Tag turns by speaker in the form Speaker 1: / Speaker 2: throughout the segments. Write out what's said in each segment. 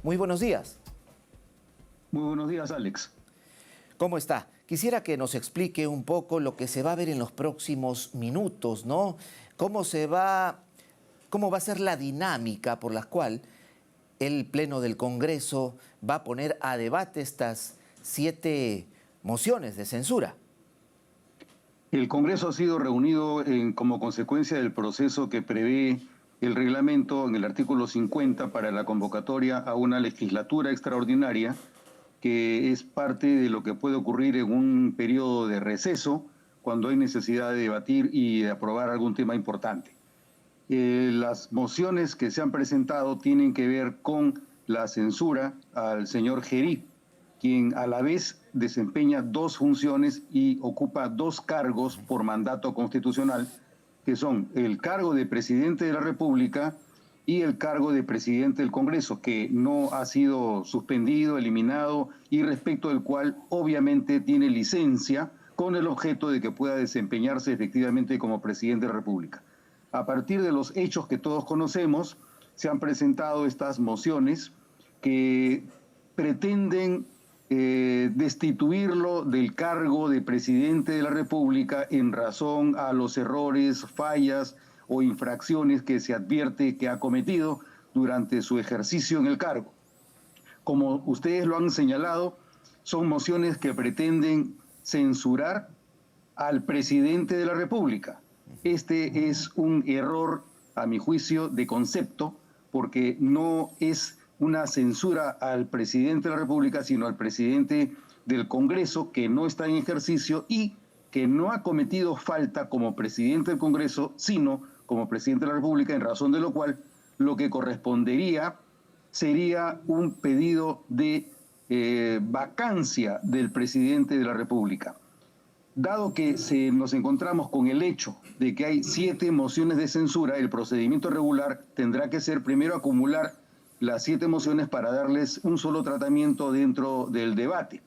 Speaker 1: Muy buenos días.
Speaker 2: Muy buenos días, Alex.
Speaker 1: ¿Cómo está? Quisiera que nos explique un poco lo que se va a ver en los próximos minutos, ¿no? ¿Cómo va a ser la dinámica por la cual el Pleno del Congreso va a poner a debate estas 7 mociones de censura?
Speaker 2: El Congreso ha sido reunido como consecuencia del proceso que prevé el reglamento en el artículo 50 para la convocatoria a una legislatura extraordinaria, que es parte de lo que puede ocurrir en un periodo de receso cuando hay necesidad de debatir y de aprobar algún tema importante. Las mociones que se han presentado tienen que ver con la censura al señor Gerí, quien a la vez desempeña 2 funciones y ocupa 2 cargos por mandato constitucional, que son el cargo de presidente de la República y el cargo de presidente del Congreso, que no ha sido suspendido, eliminado, y respecto del cual obviamente tiene licencia con el objeto de que pueda desempeñarse efectivamente como presidente de la República. A partir de los hechos que todos conocemos, se han presentado estas mociones que pretenden destituirlo del cargo de presidente de la República en razón a los errores, fallas o infracciones que se advierte que ha cometido durante su ejercicio en el cargo. Como ustedes lo han señalado, son mociones que pretenden censurar al presidente de la República. Este es un error, a mi juicio, de concepto, porque no es una censura al presidente de la República, sino al presidente del Congreso, que no está en ejercicio y que no ha cometido falta como presidente del Congreso, sino como presidente de la República, en razón de lo cual lo que correspondería sería un pedido de vacancia del presidente de la República. Dado que nos encontramos con el hecho de que hay 7 mociones de censura, el procedimiento regular tendrá que ser primero acumular las 7 mociones para darles un solo tratamiento dentro del debate.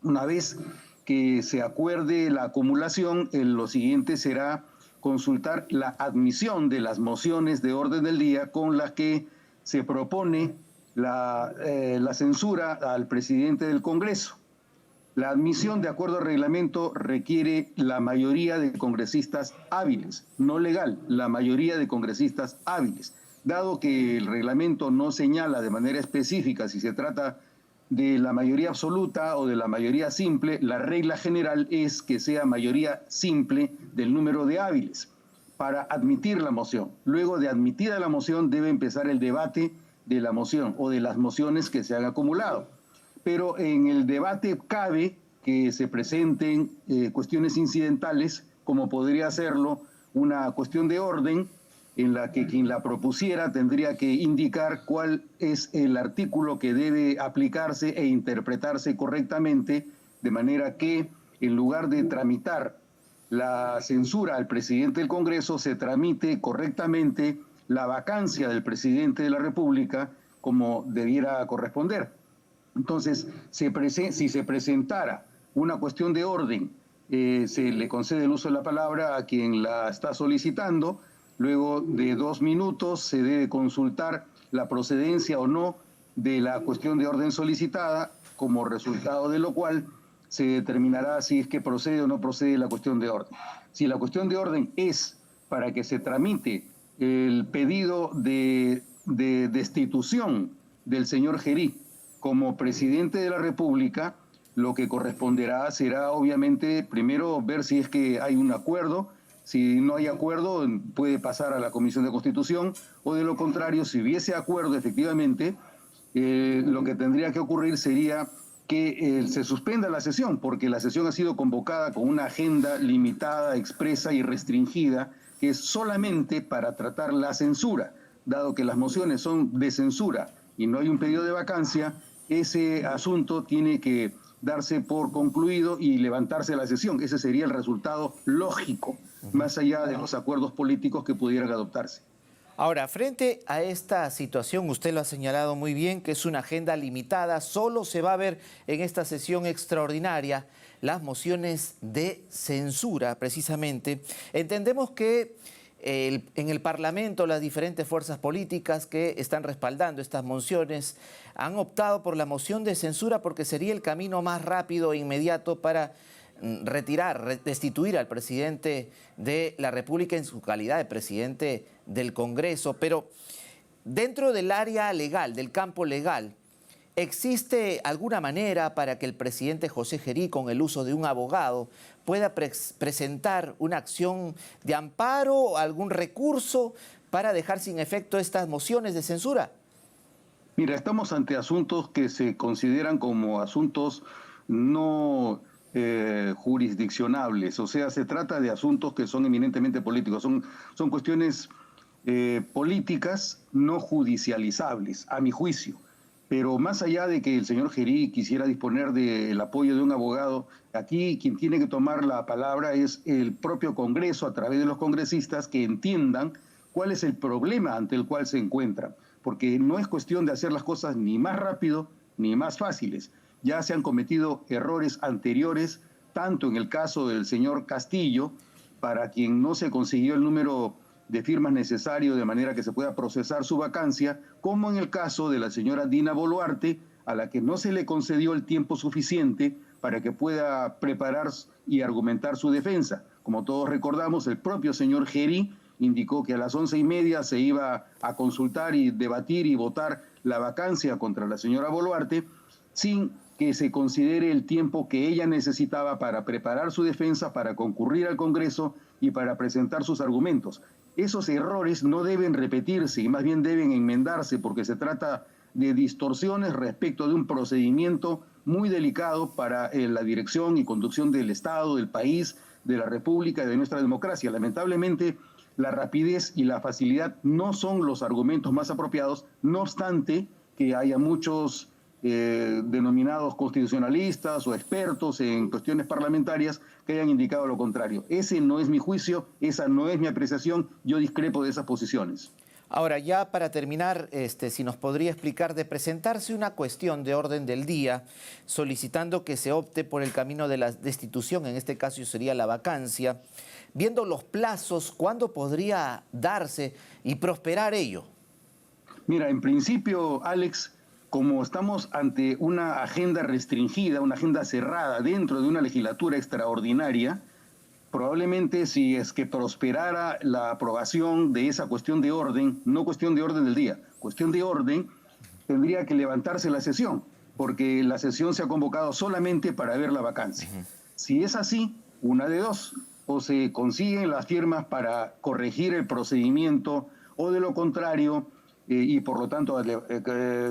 Speaker 2: Una vez que se acuerde la acumulación, lo siguiente será consultar la admisión de las mociones de orden del día con las que se propone la censura al presidente del Congreso. La admisión, de acuerdo al reglamento, requiere la mayoría de congresistas hábiles, no legal, la mayoría de congresistas hábiles. Dado que el reglamento no señala de manera específica si se trata de la mayoría absoluta o de la mayoría simple, la regla general es que sea mayoría simple del número de hábiles para admitir la moción. Luego de admitida la moción debe empezar el debate de la moción o de las mociones que se han acumulado. Pero en el debate cabe que se presenten cuestiones incidentales, como podría hacerlo una cuestión de orden, en la que quien la propusiera tendría que indicar cuál es el artículo que debe aplicarse e interpretarse correctamente, de manera que en lugar de tramitar la censura al presidente del Congreso, se tramite correctamente la vacancia del presidente de la República como debiera corresponder. Entonces, si se presentara una cuestión de orden, se le concede el uso de la palabra a quien la está solicitando. Luego de 2 minutos se debe consultar la procedencia o no de la cuestión de orden solicitada, como resultado de lo cual se determinará si es que procede o no procede la cuestión de orden. Si la cuestión de orden es para que se tramite el pedido de destitución del señor Gerí como presidente de la República, lo que corresponderá será obviamente primero ver si es que hay un acuerdo. Si no hay acuerdo, puede pasar a la Comisión de Constitución, o de lo contrario, si hubiese acuerdo efectivamente, lo que tendría que ocurrir sería que se suspenda la sesión, porque la sesión ha sido convocada con una agenda limitada, expresa y restringida, que es solamente para tratar la censura. Dado que las mociones son de censura y no hay un pedido de vacancia, ese asunto tiene que darse por concluido y levantarse la sesión. Ese sería el resultado lógico, más allá de los acuerdos políticos que pudieran adoptarse.
Speaker 1: Ahora, frente a esta situación, usted lo ha señalado muy bien, que es una agenda limitada, solo se va a ver en esta sesión extraordinaria las mociones de censura, precisamente. Entendemos que en el Parlamento las diferentes fuerzas políticas que están respaldando estas mociones han optado por la moción de censura porque sería el camino más rápido e inmediato para destituir al presidente de la República en su calidad de presidente del Congreso. Pero dentro del área legal, del campo legal, ¿existe alguna manera para que el presidente José Gerí, con el uso de un abogado, pueda presentar una acción de amparo o algún recurso para dejar sin efecto estas mociones de censura?
Speaker 2: Mira, estamos ante asuntos que se consideran como asuntos no jurisdiccionables, o sea, se trata de asuntos que son eminentemente políticos, son cuestiones políticas no judicializables, a mi juicio. Pero más allá de que el señor Gerí quisiera disponer del apoyo de un abogado, aquí quien tiene que tomar la palabra es el propio Congreso a través de los congresistas que entiendan cuál es el problema ante el cual se encuentran. Porque no es cuestión de hacer las cosas ni más rápido ni más fáciles. Ya se han cometido errores anteriores, tanto en el caso del señor Castillo, para quien no se consiguió el número de firmas necesario de manera que se pueda procesar su vacancia, como en el caso de la señora Dina Boluarte, a la que no se le concedió el tiempo suficiente para que pueda preparar y argumentar su defensa. Como todos recordamos, el propio señor Gerí indicó que a las 11:30 se iba a consultar y debatir y votar la vacancia contra la señora Boluarte, sin que se considere el tiempo que ella necesitaba para preparar su defensa, para concurrir al Congreso y para presentar sus argumentos. Esos errores no deben repetirse y más bien deben enmendarse porque se trata de distorsiones respecto de un procedimiento muy delicado para la dirección y conducción del Estado, del país, de la República y de nuestra democracia. Lamentablemente, la rapidez y la facilidad no son los argumentos más apropiados, no obstante que haya muchos denominados constitucionalistas o expertos en cuestiones parlamentarias que hayan indicado lo contrario. Ese no es mi juicio, esa no es mi apreciación, yo discrepo de esas posiciones.
Speaker 1: Ahora, ya para terminar, si nos podría explicar, de presentarse una cuestión de orden del día solicitando que se opte por el camino de la destitución, en este caso sería la vacancia, viendo los plazos, ¿cuándo podría darse y prosperar ello?
Speaker 2: Mira, en principio, Alex, como estamos ante una agenda restringida, una agenda cerrada dentro de una legislatura extraordinaria, probablemente si es que prosperara la aprobación de esa cuestión de orden, no cuestión de orden del día, cuestión de orden, tendría que levantarse la sesión, porque la sesión se ha convocado solamente para ver la vacancia. Si es así, una de dos, o se consiguen las firmas para corregir el procedimiento, o de lo contrario, y por lo tanto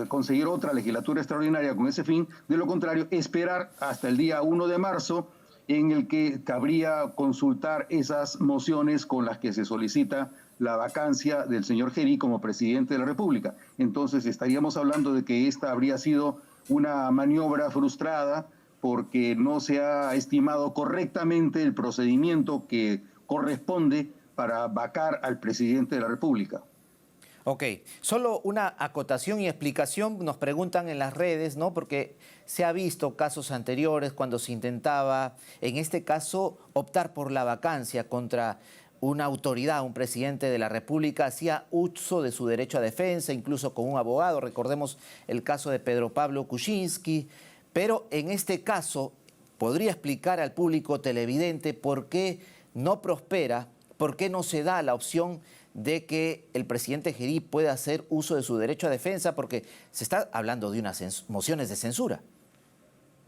Speaker 2: conseguir otra legislatura extraordinaria con ese fin, de lo contrario, esperar hasta el día 1 de marzo, en el que cabría consultar esas mociones con las que se solicita la vacancia del señor Gerí como presidente de la República. Entonces estaríamos hablando de que esta habría sido una maniobra frustrada porque no se ha estimado correctamente el procedimiento que corresponde para vacar al presidente de la República.
Speaker 1: Ok, solo una acotación y explicación, nos preguntan en las redes, ¿no? Porque se ha visto casos anteriores cuando se intentaba, en este caso, optar por la vacancia contra una autoridad, un presidente de la República, hacía uso de su derecho a defensa, incluso con un abogado. Recordemos el caso de Pedro Pablo Kuczynski, pero en este caso, ¿podría explicar al público televidente por qué no prospera, por qué no se da la opción de que el presidente Gerí pueda hacer uso de su derecho a defensa? Porque se está hablando de unas mociones de censura.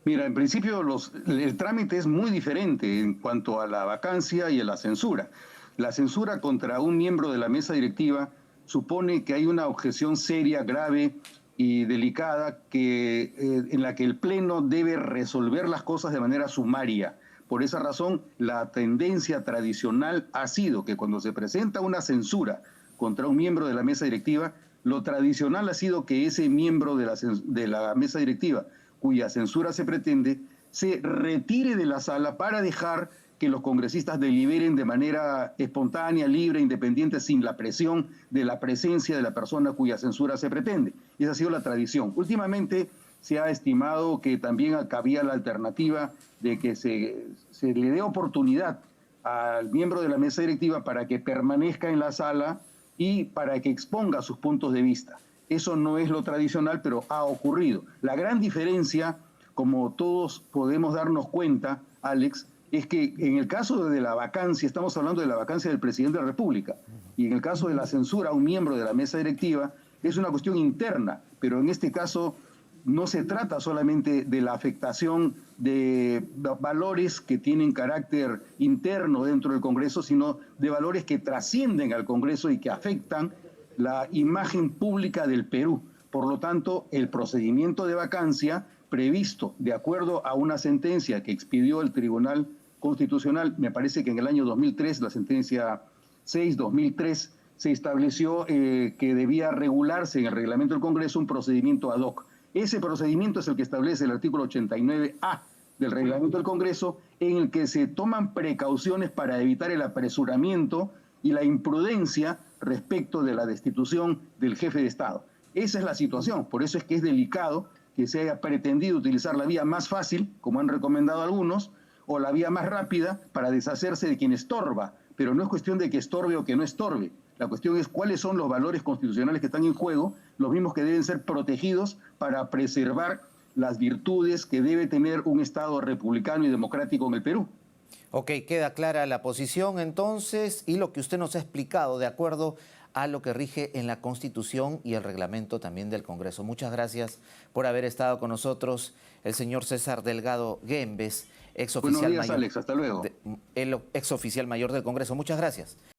Speaker 2: Mira, en principio el trámite es muy diferente en cuanto a la vacancia y a la censura. La censura contra un miembro de la mesa directiva supone que hay una objeción seria, grave y delicada en la que el Pleno debe resolver las cosas de manera sumaria. Por esa razón, la tendencia tradicional ha sido que cuando se presenta una censura contra un miembro de la mesa directiva, lo tradicional ha sido que ese miembro de la mesa directiva, cuya censura se pretende, se retire de la sala para dejar que los congresistas deliberen de manera espontánea, libre, independiente, sin la presión de la presencia de la persona cuya censura se pretende. Esa ha sido la tradición. Últimamente se ha estimado que también cabía la alternativa de que se le dé oportunidad al miembro de la mesa directiva para que permanezca en la sala y para que exponga sus puntos de vista. Eso no es lo tradicional, pero ha ocurrido. La gran diferencia, como todos podemos darnos cuenta, Alex, es que en el caso de la vacancia, estamos hablando de la vacancia del presidente de la República, y en el caso de la censura a un miembro de la mesa directiva, es una cuestión interna, pero en este caso no se trata solamente de la afectación de valores que tienen carácter interno dentro del Congreso, sino de valores que trascienden al Congreso y que afectan la imagen pública del Perú. Por lo tanto, el procedimiento de vacancia previsto de acuerdo a una sentencia que expidió el Tribunal Constitucional, me parece que en el año 2003, la sentencia 6-2003, se estableció que debía regularse en el reglamento del Congreso un procedimiento ad hoc. Ese procedimiento es el que establece el artículo 89A del reglamento del Congreso, en el que se toman precauciones para evitar el apresuramiento y la imprudencia respecto de la destitución del jefe de Estado. Esa es la situación, por eso es que es delicado que se haya pretendido utilizar la vía más fácil, como han recomendado algunos, o la vía más rápida para deshacerse de quien estorba, pero no es cuestión de que estorbe o que no estorbe. La cuestión es cuáles son los valores constitucionales que están en juego, los mismos que deben ser protegidos para preservar las virtudes que debe tener un Estado republicano y democrático en el Perú.
Speaker 1: Ok, queda clara la posición entonces y lo que usted nos ha explicado de acuerdo a lo que rige en la Constitución y el reglamento también del Congreso. Muchas gracias por haber estado con nosotros el señor César Delgado Guembes,
Speaker 2: Buenos días, Alex, hasta luego.
Speaker 1: el exoficial mayor del Congreso. Muchas gracias.